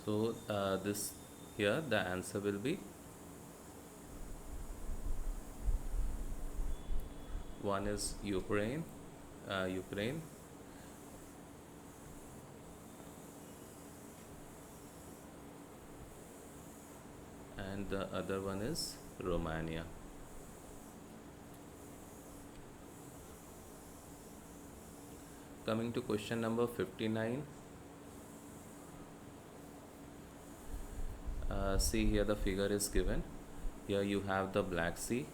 So this here the answer will be one is Ukraine, and the other one is Romania. Coming to question number 59. See here the figure is given. Here you have the Black Sea.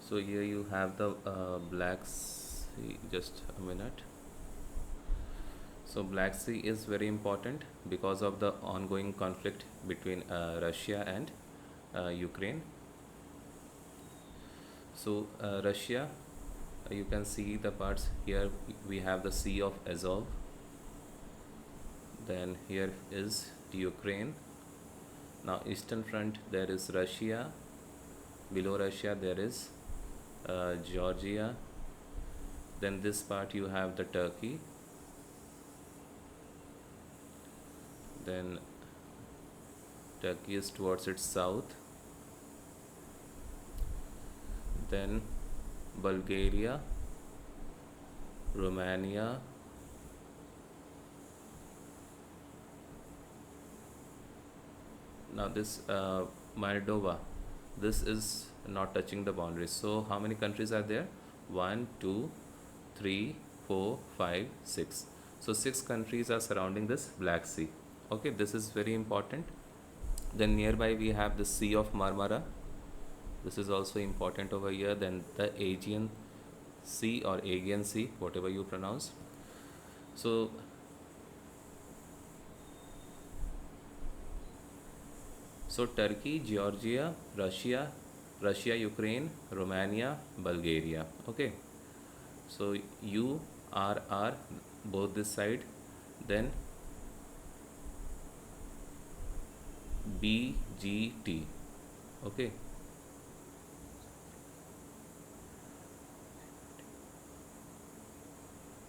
So here you have the Black Sea. Just a minute. So Black Sea is very important because of the ongoing conflict between Russia and Ukraine. So Russia, you can see the parts here. We have the Sea of Azov. Then here is Ukraine. Now eastern front there is Russia. Below Russia there is Georgia. Then this part you have the Turkey. Then Turkey is towards its south. Then Bulgaria, Romania, now this Moldova, this is not touching the boundaries. So how many countries are there? 1, 2, 3, 4, 5, 6. So 6 countries are surrounding this Black Sea. Okay, this is very important. Then nearby we have the Sea of Marmara. This is also important over here. Then the Aegean Sea or Aegean Sea, whatever you pronounce. So Turkey, Georgia, Russia, Ukraine, Romania, Bulgaria. Okay. So URR both this side. Then BGT. Okay.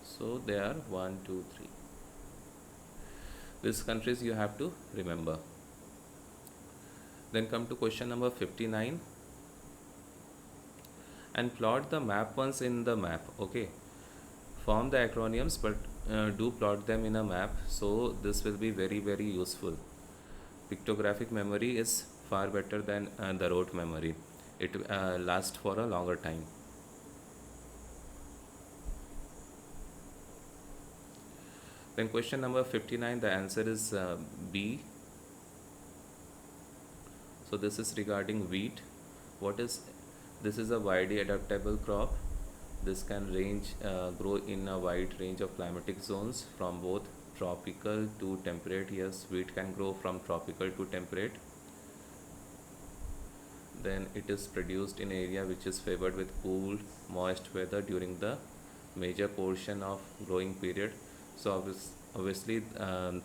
So there are 1, 2, 3. These countries you have to remember. Then come to question number 59 and plot the map once in the map. Okay. Form the acronyms, but do plot them in a map. So this will be very, very useful. Pictographic memory is far better than the rote memory. It lasts for a longer time. Then question number 59, the answer is B. So this is regarding wheat. This is a widely adaptable crop. This can grow in a wide range of climatic zones from both tropical to temperate. Yes, wheat can grow from tropical to temperate. Then it is produced in area which is favored with cool, moist weather during the major portion of growing period. So obviously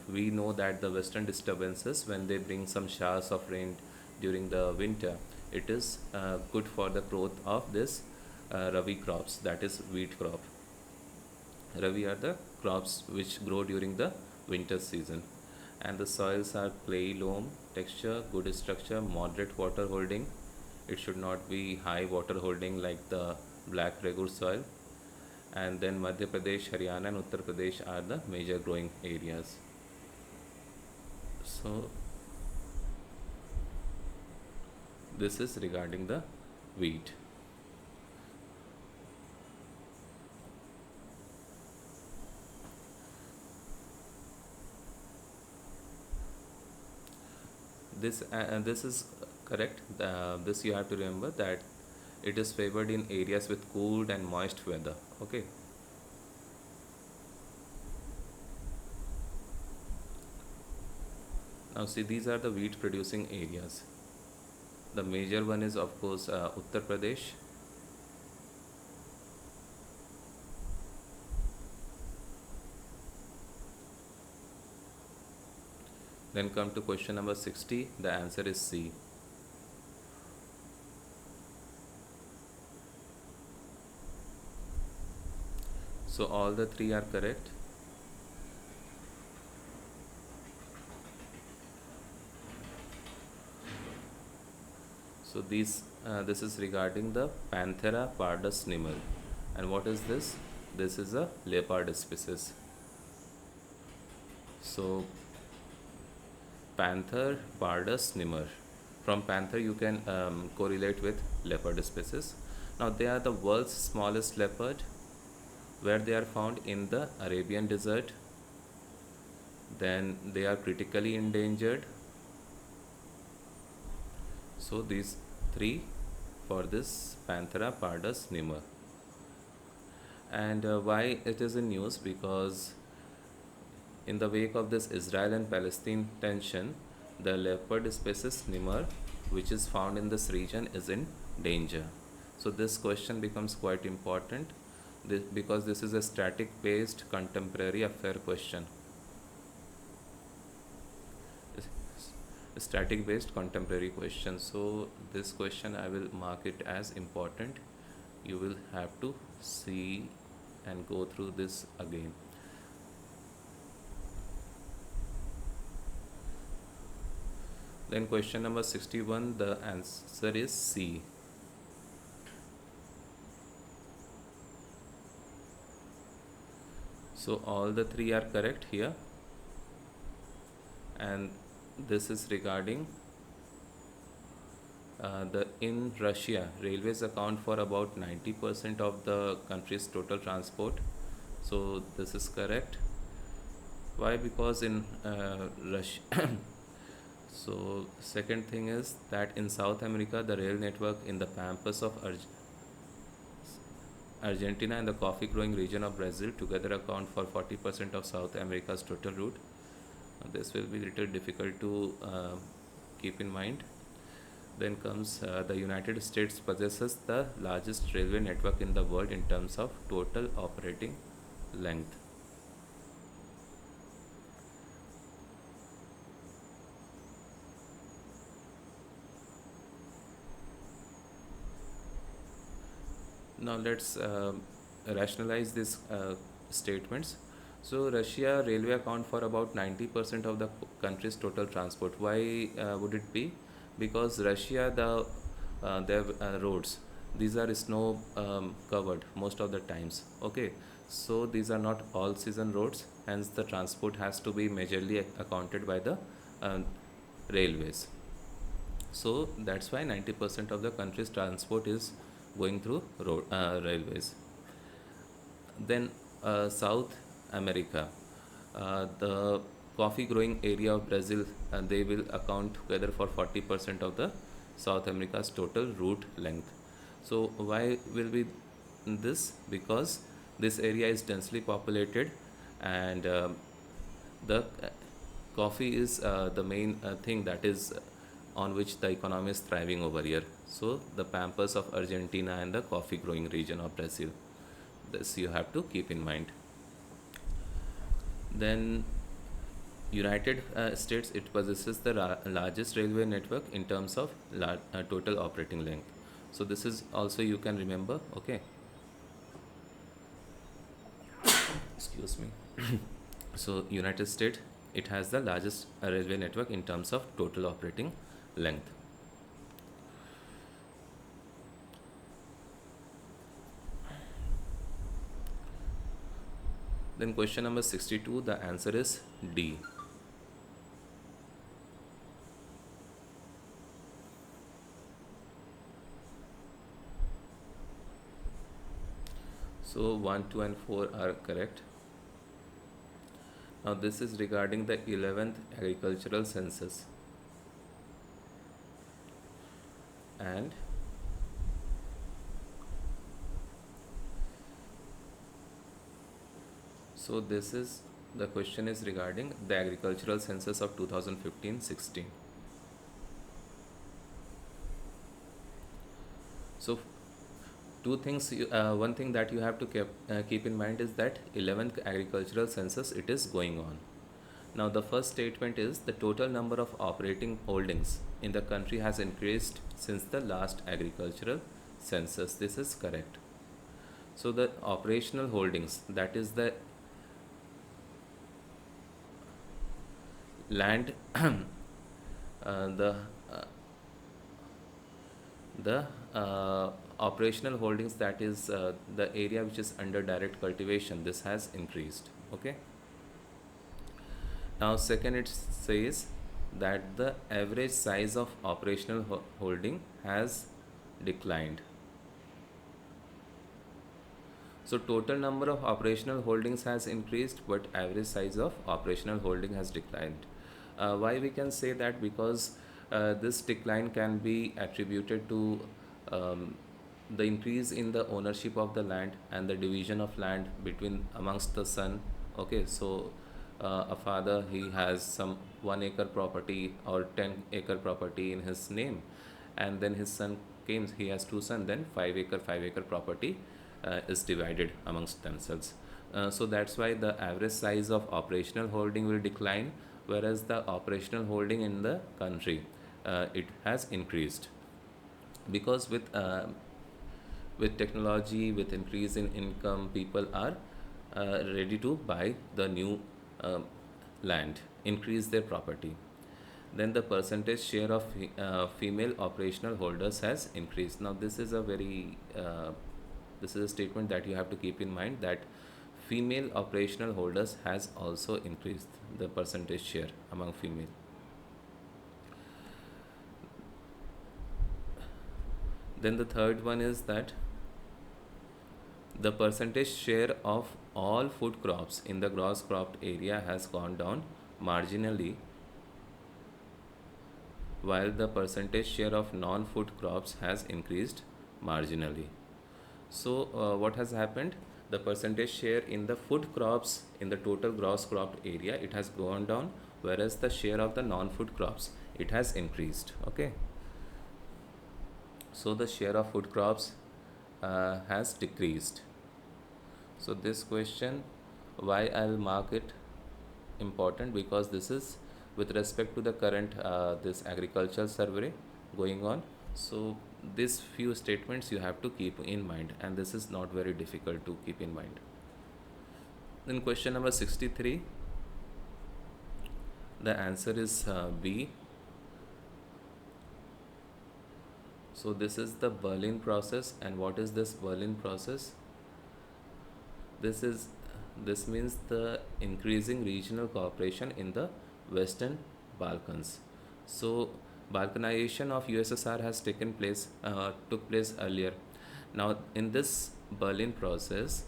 we know that the western disturbances, when they bring some showers of rain during the winter, it is good for the growth of this Rabi crops, that is wheat crop. Rabi are the crops which grow during the winter season, and the soils are clay loam texture, good structure, moderate water holding. It should not be high water holding like the black regur soil. And then Madhya Pradesh, Haryana and Uttar Pradesh are the major growing areas. So this is regarding the wheat. This is correct. This you have to remember that it is favored in areas with cool and moist weather. Okay. Now see, these are the wheat producing areas. The major one is of course Uttar Pradesh. Then come to question number 60. The answer is C. So all the three are correct. So this is regarding the Panthera pardus nimmer. And what is this? This is a leopard species. So Panther pardus nimmer. From panther you can correlate with leopard species. Now they are the world's smallest leopard, where they are found in the Arabian desert. Then they are critically endangered. So these three for this Panthera pardus nimmer. And why it is in news? Because in the wake of this Israel and Palestine tension, the leopard species nimmer, which is found in this region, is in danger. So this question becomes quite important because this is a static based contemporary affair question. A static based contemporary question. So this question I will mark it as important. You will have to see and go through this again. Then question number 61, the answer is C. So all the three are correct here. And this is regarding in Russia, railways account for about 90% of the country's total transport. So this is correct. Why? Because in Russia. So second thing is that in South America, the rail network in the pampas of Argentina and the coffee growing region of Brazil together account for 40% of South America's total route. This will be a little difficult to keep in mind. Then comes the United States possesses the largest railway network in the world in terms of total operating length. Now let's rationalize these statements. So Russia railway account for about 90% of the country's total transport. Why would it be? Because Russia their roads, these are snow covered most of the times. Okay, so these are not all season roads. Hence the transport has to be majorly accounted by the railways. So that's why 90% of the country's transport is going through railways. Then South America, the coffee growing area of Brazil, they will account together for 40% of the South America's total route length. So why will be this? Because this area is densely populated, and the coffee is the main thing that is on which the economy is thriving over here. So the pampas of Argentina and the coffee growing region of Brazil, this you have to keep in mind. Then United States, it possesses the largest railway network in terms of total operating length. So this is also you can remember. Okay, excuse me. So United States, it has the largest railway network in terms of total operating length. Then question number 62, the answer is D. So 1, 2 and 4 are correct. Now this is regarding the 11th agricultural census. And so this is the question is regarding the agricultural census of 2015-16. So two things, one thing that you have to keep in mind is that 11th agricultural census, it is going on. Now the first statement is the total number of operating holdings in the country has increased since the last agricultural census. This is correct. So the operational holdings, that is the land, the uh, the operational holdings, that is the area which is under direct cultivation, this has increased. Okay. Now second, it says that the average size of operational holding has declined. So total number of operational holdings has increased, but average size of operational holding has declined. Why we can say that? Because this decline can be attributed to um, the increase in the ownership of the land and the division of land between amongst the son. Okay, so a father, he has some 1 acre property or 10 acre property in his name, and then his son came, he has two sons, then 5 acre property is divided amongst themselves. So that's why the average size of operational holding will decline, whereas the operational holding in the country, it has increased. Because with technology, with increase in income, people are ready to buy the new um land, increase their property. Then the percentage share of female operational holders has increased. Now this is a statement that you have to keep in mind, that female operational holders has also increased the percentage share among female. Then the third one is that the percentage share of all food crops in the gross cropped area has gone down marginally, while the percentage share of non-food crops has increased marginally. So what has happened? The percentage share in the food crops in the total gross cropped area, it has gone down, whereas the share of the non-food crops, it has increased. Okay. So the share of food crops has decreased. So this question, why I'll mark it important? Because this is with respect to the current this agricultural survey going on. So these few statements you have to keep in mind, and this is not very difficult to keep in mind. Then question number 63, the answer is B. So this is the Berlin process. And what is this Berlin process? This means the increasing regional cooperation in the Western Balkans. So Balkanization of USSR has took place earlier. Now in this Berlin process,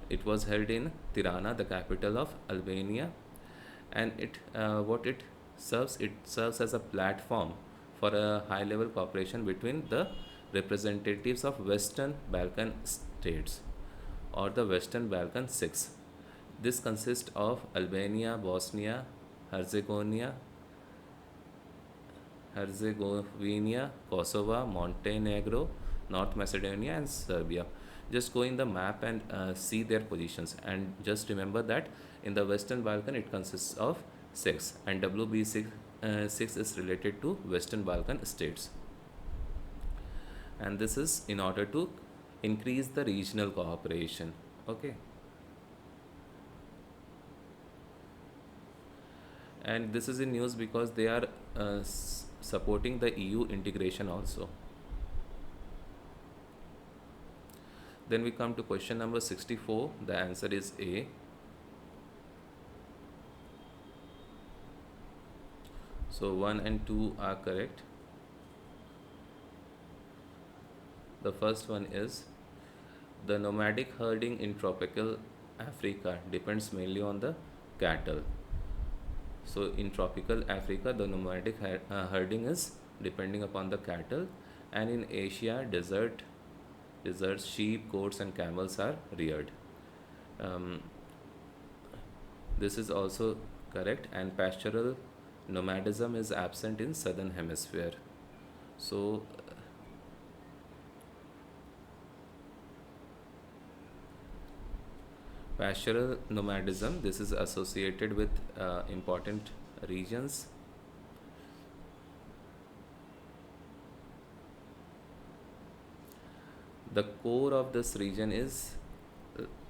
it was held in Tirana, the capital of Albania, and it serves as a platform for a high level cooperation between the representatives of Western Balkan states, or the Western Balkan Six. This consists of Albania, Bosnia, Herzegovina, Kosovo, Montenegro, North Macedonia, and Serbia. Just go in the map and see their positions, and just remember that in the Western Balkan it consists of six, and WB6 is related to Western Balkan states. And this is in order to increase the regional cooperation. Okay. And this is in news because they are supporting the EU integration also. Then we come to question number 64. The answer is A. So 1 and 2 are correct. The first one is, the nomadic herding in tropical Africa depends mainly on the cattle. So in tropical Africa, the nomadic herding is depending upon the cattle, and in Asia, deserts, sheep, goats, and camels are reared. Um, this is also correct, and pastoral nomadism is absent in southern hemisphere. So pastoral nomadism, this is associated with important regions. The core of this region is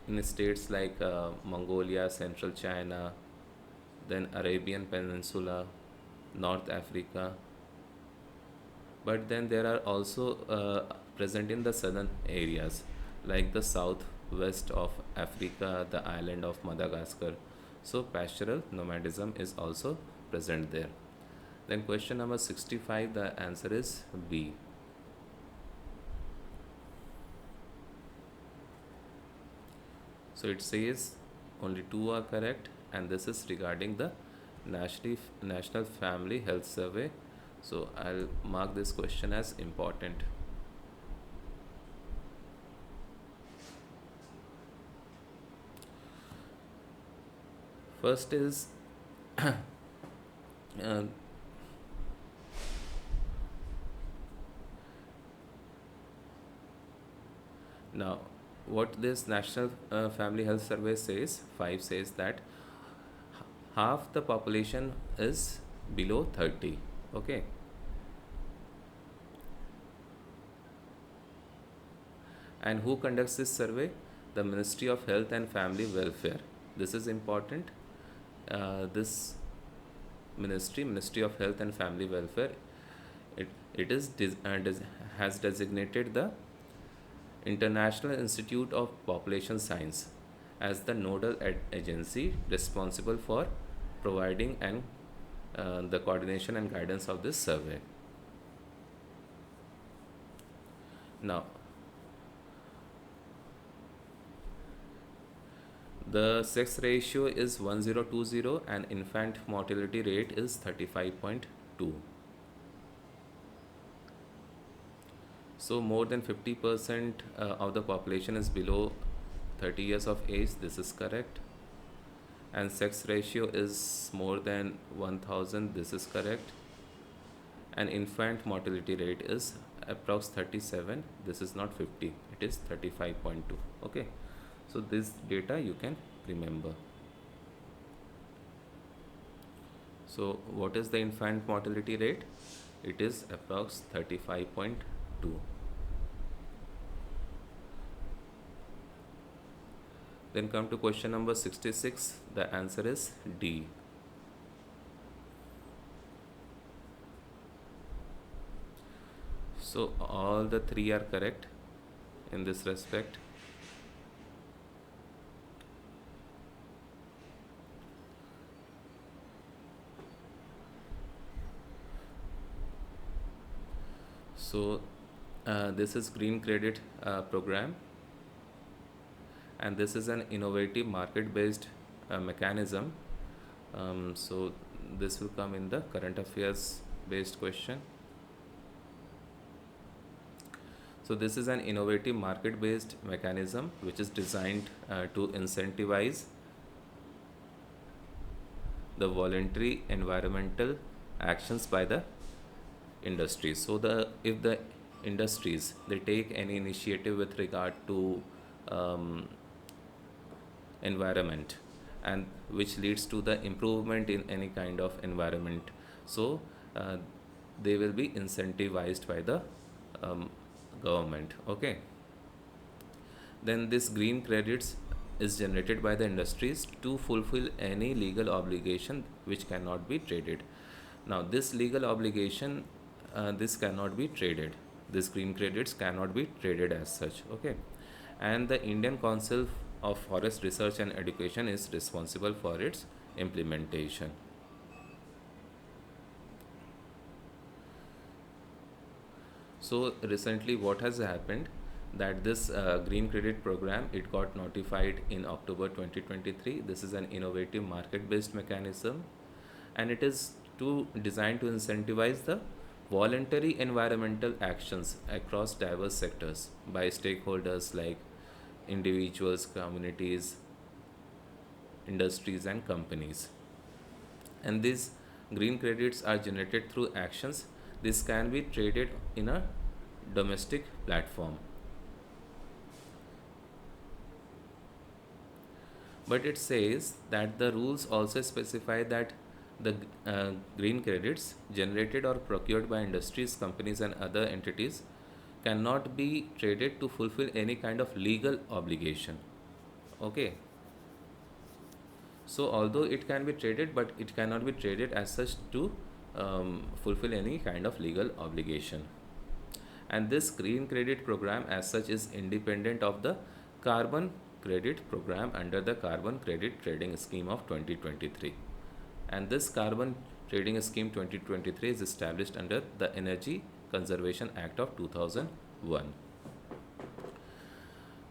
in states like Mongolia, Central China, then Arabian Peninsula, North Africa. But then there are also present in the southern areas like the southwest of Africa, the island of Madagascar. So pastoral nomadism is also present there. Then question number 65, the answer is B. So it says only two are correct, and this is regarding the National Family Health Survey. So I'll mark this question as important. First is uh, now what this National Family Health Survey says, 5 says that half the population is below 30. Okay. And who conducts this survey? The Ministry of Health and Family Welfare. This is important. This Ministry of Health and Family Welfare, it has designated the International Institute of Population Science as the nodal agency responsible for providing and the coordination and guidance of this survey. Now, the sex ratio is 1020 and infant mortality rate is 35.2. So more than 50% of the population is below 30 years of age. This is correct. And sex ratio is more than 1000. This is correct. And infant mortality rate is approx 37. This is not 50. It is 35.2. Okay. So this data you can remember. So what is the infant mortality rate? It is approx 35.2. Then come to question number 66. The answer is D. So all the three are correct in this respect. So this is green credit program, and this is an innovative market based mechanism. So this will come in the current affairs based question. So this is an innovative market based mechanism which is designed to incentivize the voluntary environmental actions by the industries. So if the industries they take any initiative with regard to environment, and which leads to the improvement in any kind of environment, so they will be incentivized by the government. Okay. Then this green credits is generated by the industries to fulfill any legal obligation which cannot be traded. Now this legal obligation, this cannot be traded. This green credits cannot be traded as such. Okay. And the Indian Council of Forest Research and Education is responsible for its implementation. So recently what has happened, that this green credit program, it got notified in October 2023. This is an innovative market based mechanism, and it is designed to incentivize the voluntary environmental actions across diverse sectors by stakeholders like individuals, communities, industries and companies. And these green credits are generated through actions. This can be traded in a domestic platform. But it says that the rules also specify that the green credits generated or procured by industries, companies and other entities cannot be traded to fulfill any kind of legal obligation. Okay, so although it can be traded, but it cannot be traded as such to fulfill any kind of legal obligation. And this green credit program as such is independent of the carbon credit program under the carbon credit trading scheme of 2023. And this carbon trading scheme 2023 is established under the Energy Conservation Act of 2001.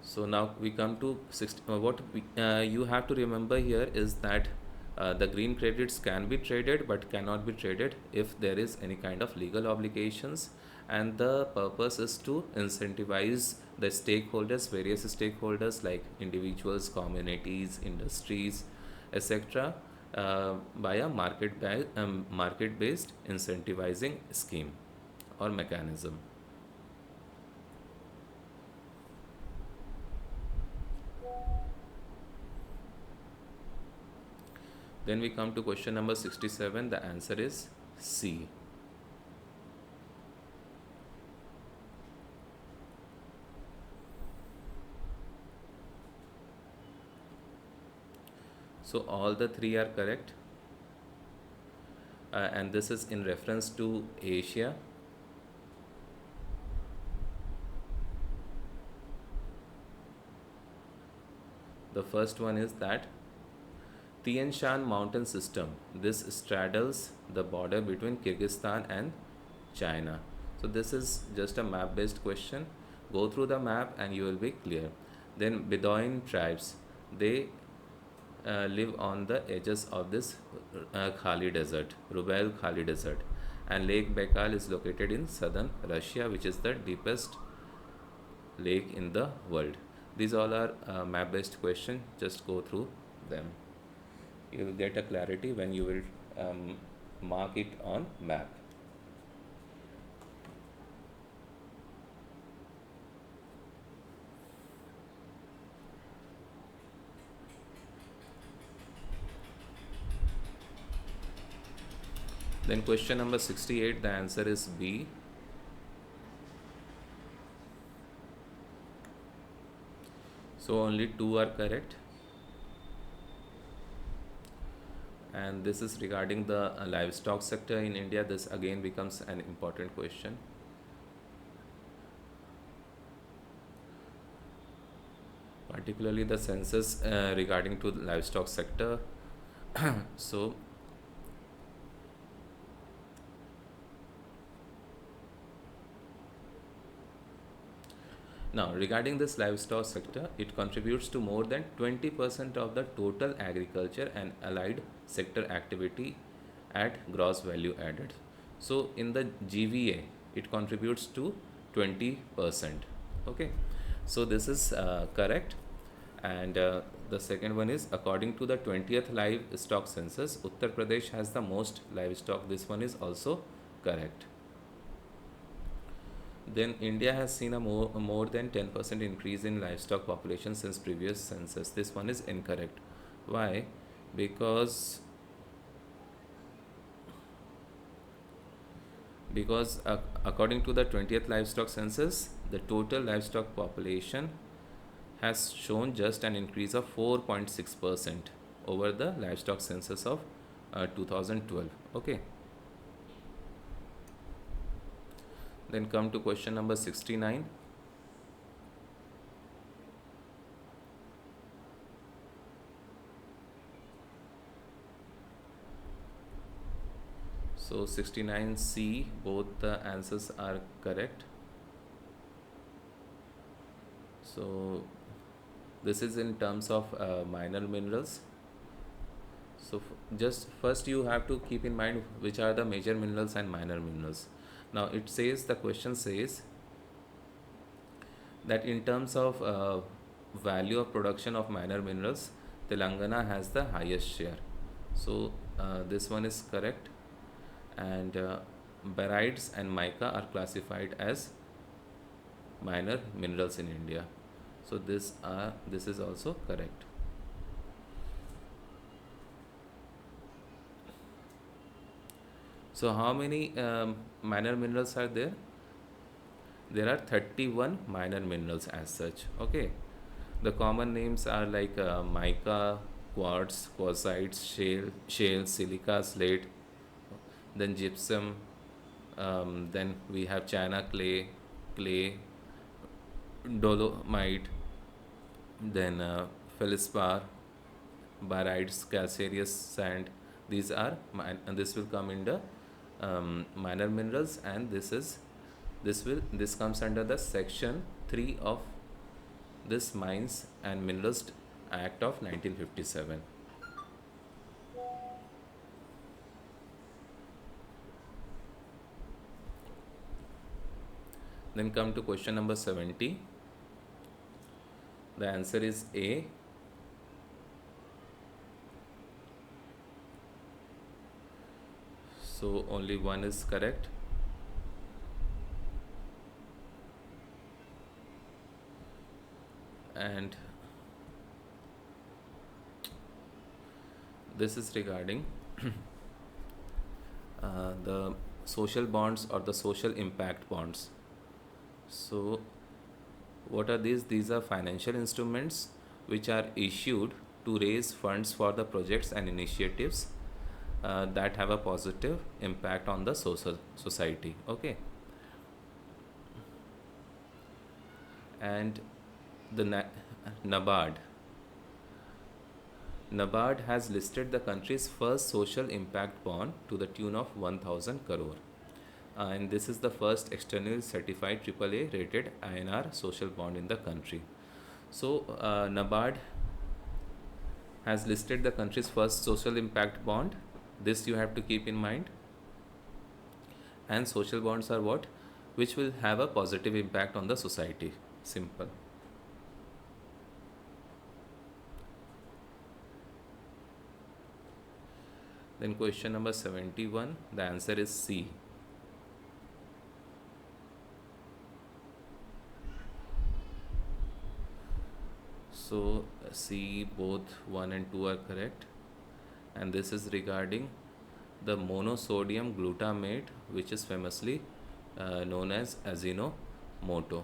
So now we come to you have to remember here is that the green credits can be traded but cannot be traded if there is any kind of legal obligations, and the purpose is to incentivize the stakeholders, various stakeholders like individuals, communities, industries, etc., by a market based incentivizing scheme or mechanism. Then we come to question number 67. The answer is C. So all the three are correct, and this is in reference to Asia. The first one is that Tian Shan mountain system. This straddles the border between Kyrgyzstan and China. So this is just a map based question. Go through the map and you will be clear. Then Bedouin tribes, they live on the edges of this Khali desert, Rubail Khali desert, and Lake Baikal is located in southern Russia, which is the deepest lake in the world. These all are map based question. Just go through them. You will get a clarity when you will mark it on map. Then question number 68, the answer is B. So only two are correct. And this is regarding the livestock sector in India. This again becomes an important question. Particularly the census regarding to the livestock sector. So now, regarding this livestock sector, it contributes to more than 20% of the total agriculture and allied sector activity at gross value added. So, in the GVA, it contributes to 20%. Okay, so this is correct. And the second one is according to the 20th livestock census, Uttar Pradesh has the most livestock. This one is also correct. Then India has seen a more than 10% increase in livestock population since previous census. This one is incorrect. Why? Because according to the 20th livestock census, the total livestock population has shown just an increase of 4.6% over the livestock census of 2012. Okay. Then come to question number 69. So 69C, both the answers are correct. So this is in terms of minor minerals. So just first you have to keep in mind which are the major minerals and minor minerals. Now it says, the question says that in terms of value of production of minor minerals, Telangana has the highest share. So this one is correct. And barytes and mica are classified as minor minerals in India. So this is also correct. So how many minor minerals are there? There are 31 minor minerals as such. Okay, the common names are like mica, quartz, quartzites, shale, silica, slate, then gypsum, then we have china clay, dolomite, then feldspar, barytes, calcareous sand. These are and this will come in the minor minerals, and this comes under the section 3 of this Mines and Minerals Act of 1957. Then come to question number 70. The answer is A. So only one is correct. And this is regarding the social bonds or the social impact bonds. So what are these? These are financial instruments which are issued to raise funds for the projects and initiatives that have a positive impact on the social society. Okay, and the NABARD. NABARD has listed the country's first social impact bond to the tune of 1000 crore. And this is the first externally certified AAA rated INR social bond in the country. So, NABARD has listed the country's first social impact bond. This you have to keep in mind. And social bonds are what? Which will have a positive impact on the society. Simple. Then question number 71, the answer is C. So C, both 1 and 2 are correct. And this is regarding the monosodium glutamate, which is famously known as Ajinomoto.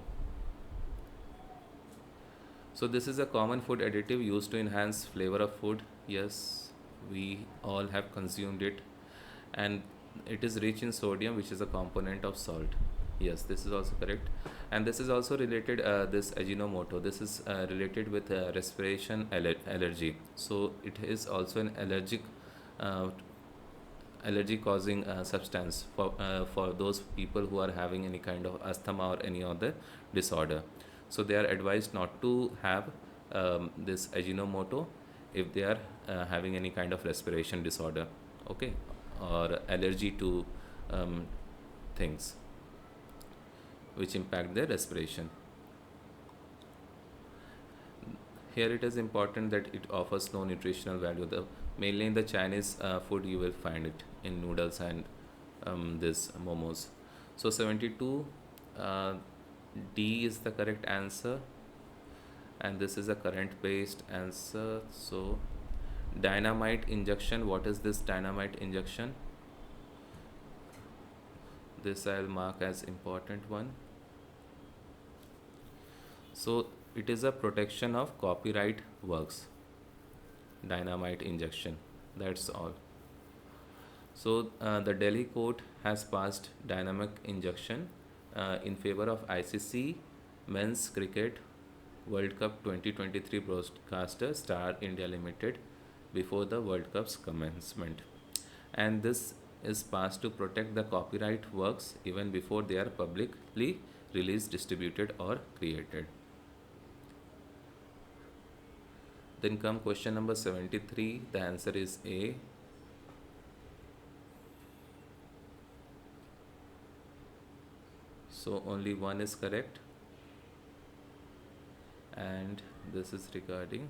So this is a common food additive used to enhance flavor of food. Yes, we all have consumed it, and it is rich in sodium, which is a component of salt. Yes, this is also correct. And this is also related, this Ajinomoto, this is related with respiration allergy. So it is also an uh, allergy causing substance for those people who are having any kind of asthma or any other disorder. So they are advised not to have this Ajinomoto if they are having any kind of respiration disorder, okay, or allergy to things which impact their respiration. Here it is important that it offers no nutritional value. Mainly in the Chinese food you will find it in noodles and this momos. So 72, uh, D is the correct answer, and this is a current based answer. So dynamite injection, what is this dynamite injection? This I'll mark as important one. So it is a protection of copyright works, dynamite injection, that's all. So the Delhi court has passed dynamic injection in favor of ICC Men's Cricket World Cup 2023 broadcaster Star India Limited before the World Cup's commencement. And this is passed to protect the copyright works even before they are publicly released, distributed, or created. Then come question number 73. The answer is A. So only one is correct. And this is regarding.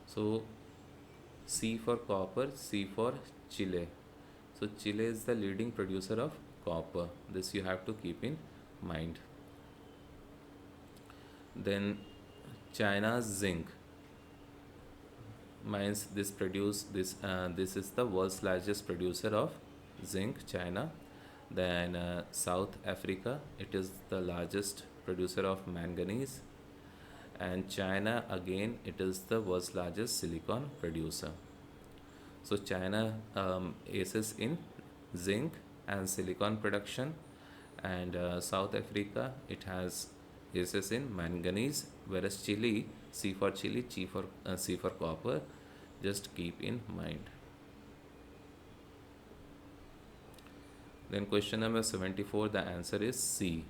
So C for copper, C for Chile. So Chile is the leading producer of copper. This you have to keep in mind. Then China's zinc mines, this produce this is the world's largest producer of zinc, China. Then South Africa, it is the largest producer of manganese. And China again, it is the world's largest silicon producer. So China aces in zinc and silicon production, and South Africa, it has aces in manganese, whereas Chile, C for Chile, C for copper. Just keep in mind. Then question number 74, the answer is C.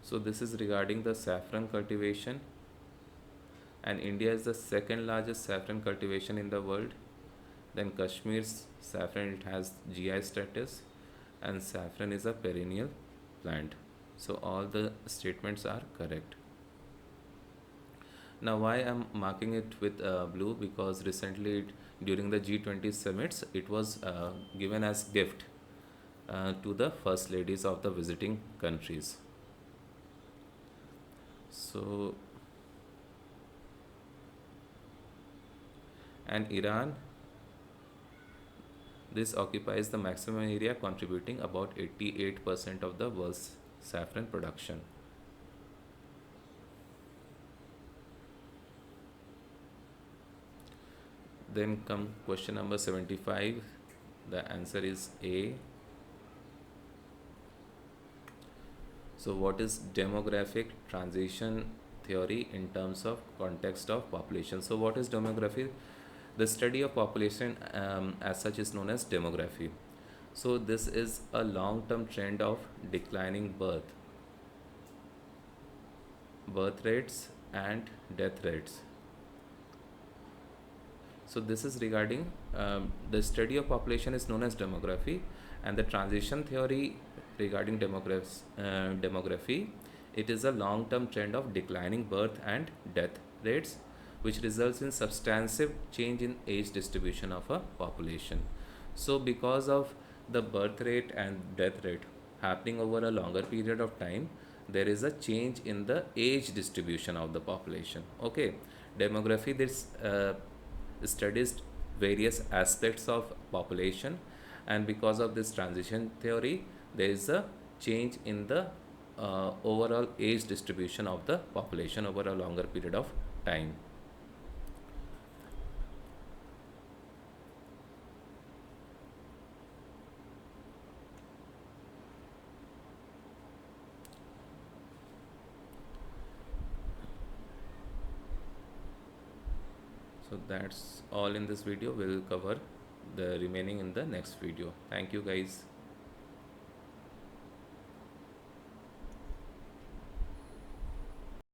So this is regarding the saffron cultivation, and India is the second largest saffron cultivation in the world. Then Kashmir's saffron, it has GI status, and saffron is a perennial plant. So all the statements are correct. Now why I'm marking it with blue, because recently during the G20 summits it was given as gift to the first ladies of the visiting countries. So, and Iran, this occupies the maximum area, contributing about 88% of the world's saffron production. Then come question number 75. The answer is A. So what is demographic transition theory in terms of context of population? So what is demography? The study of population as such is known as demography. So this is a long-term trend of declining birth rates and death rates. So this is regarding the study of population is known as demography, and the transition theory regarding demography, it is a long-term trend of declining birth and death rates, which results in substantive change in age distribution of a population. So because of the birth rate and death rate happening over a longer period of time, there is a change in the age distribution of the population. Okay, demography, this studies various aspects of population, and because of this transition theory, there is a change in the overall age distribution of the population over a longer period of time. So that's all in this video. We'll cover the remaining in the next video. Thank you guys.